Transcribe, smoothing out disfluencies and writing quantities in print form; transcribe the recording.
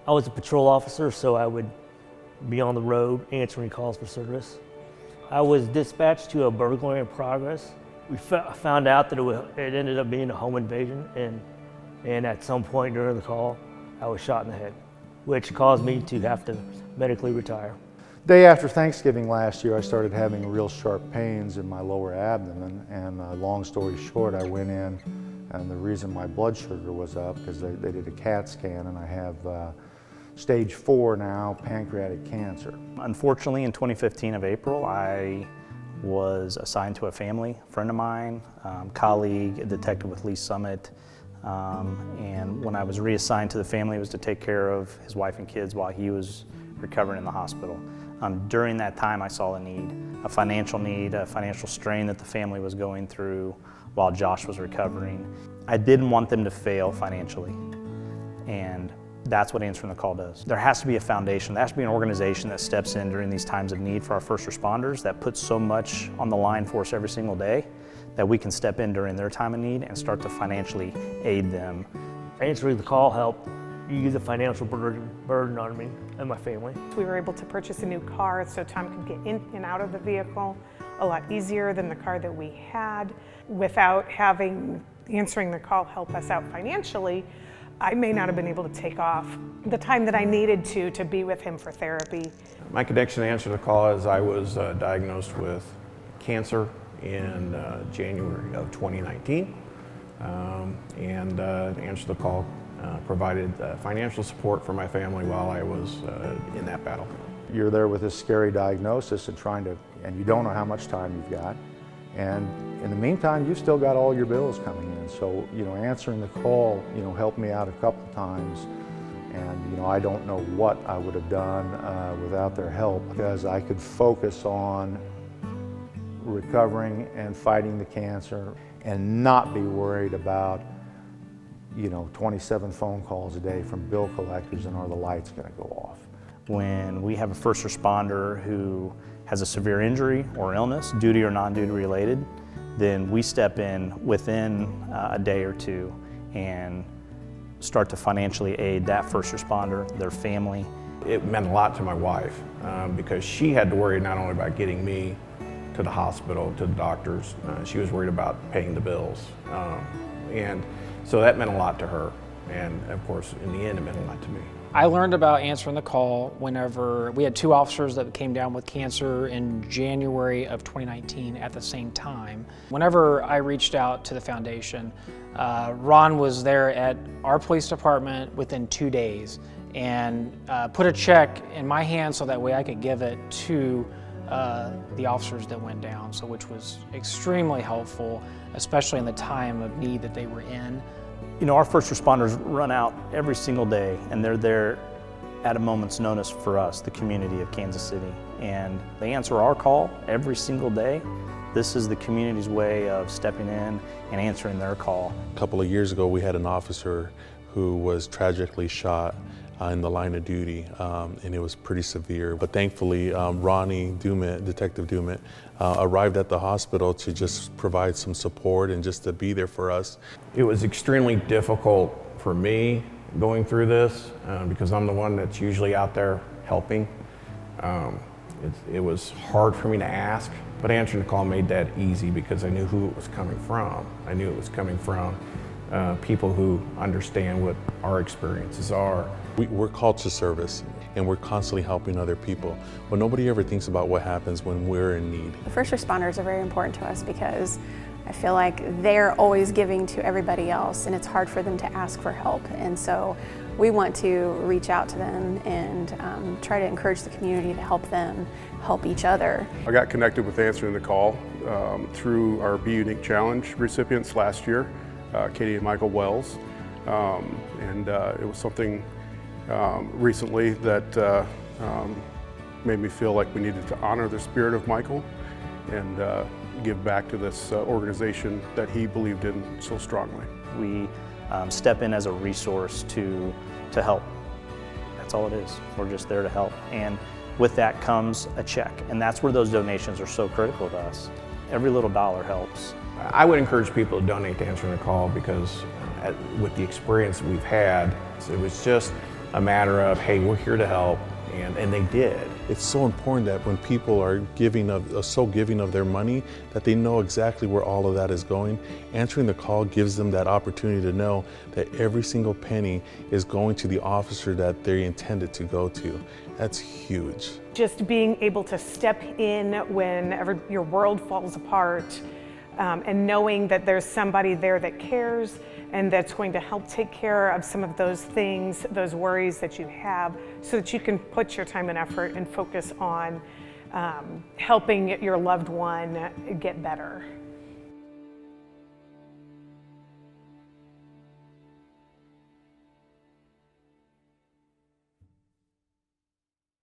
I was a patrol officer, so I would be on the road answering calls for service. I was dispatched to a burglary in progress. We found out that it ended up being a home invasion, and at some point during the call, I was shot in the head, which caused me to have to medically retire. Day after Thanksgiving last year, I started having real sharp pains in my lower abdomen, and long story short, I went in, and the reason my blood sugar was up, because they did a CAT scan, and I have stage 4 now, pancreatic cancer. Unfortunately, in 2015 of April, I was assigned to a family friend of mine, colleague, a detective with Lee Summit, and when I was reassigned to the family, it was to take care of his wife and kids while he was recovering in the hospital. During that time, I saw a financial need, a financial strain that the family was going through while Josh was recovering. I didn't want them to fail financially, and that's what Answering the Call does. There has to be a foundation, there has to be an organization that steps in during these times of need for our first responders, that puts so much on the line for us every single day that we can step in during their time of need and start to financially aid them. Answering the Call helped ease the financial burden on me and my family. We were able to purchase a new car so Tom could get in and out of the vehicle a lot easier than the car that we had. Without having Answering the Call help us out financially, I may not have been able to take off the time that I needed to be with him for therapy. My connection to Answer the Call is I was diagnosed with cancer in January of 2019, and Answer the Call provided financial support for my family while I was in that battle. You're there with this scary diagnosis and you don't know how much time you've got. And in the meantime, you've still got all your bills coming in. So, Answering the Call, helped me out a couple of times. And, I don't know what I would have done without their help, because I could focus on recovering and fighting the cancer and not be worried about 27 phone calls a day from bill collectors and are the lights going to go off. When we have a first responder who has a severe injury or illness, duty or non-duty related, then we step in within a day or two and start to financially aid that first responder, their family. It meant a lot to my wife because she had to worry not only about getting me to the hospital, to the doctors, she was worried about paying the bills. And so that meant a lot to her. And of course, in the end, it meant a lot to me. I learned about Answering the Call whenever we had 2 officers that came down with cancer in January of 2019 at the same time. Whenever I reached out to the foundation, Ron was there at our police department within 2 days and put a check in my hand so that way I could give it to the officers that went down, which was extremely helpful, especially in the time of need that they were in. Our first responders run out every single day, and they're there at a moment's notice for us, the community of Kansas City. And they answer our call every single day. This is the community's way of stepping in and answering their call. A couple of years ago, we had an officer who was tragically shot in the line of duty, and it was pretty severe. But thankfully, Ronnie Dumit, Detective Dumit, arrived at the hospital to just provide some support and just to be there for us. It was extremely difficult for me going through this because I'm the one that's usually out there helping. It was hard for me to ask, but Answering the Call made that easy because I knew who it was coming from. I knew it was coming from people who understand what our experiences are. We're called to service, and we're constantly helping other people, but nobody ever thinks about what happens when we're in need. The first responders are very important to us because I feel like they're always giving to everybody else, and it's hard for them to ask for help. And so we want to reach out to them and try to encourage the community to help them help each other. I got connected with Answering the Call through our Be Unique Challenge recipients last year, Katie and Michael Wells, and it was something recently that made me feel like we needed to honor the spirit of Michael and give back to this organization that he believed in so strongly. We step in as a resource to help. That's all it is. We're just there to help. And with that comes a check. And that's where those donations are so critical to us. Every little dollar helps. I would encourage people to donate to Answering the Call because with the experience we've had, it was just a matter of, hey, we're here to help, and they did. It's so important that when people are so giving of their money, that they know exactly where all of that is going. Answering the call gives them that opportunity to know that every single penny is going to the officer that they intended to go to. That's huge. Just being able to step in whenever your world falls apart, and knowing that there's somebody there that cares and that's going to help take care of some of those things, those worries that you have, so that you can put your time and effort and focus on helping your loved one get better.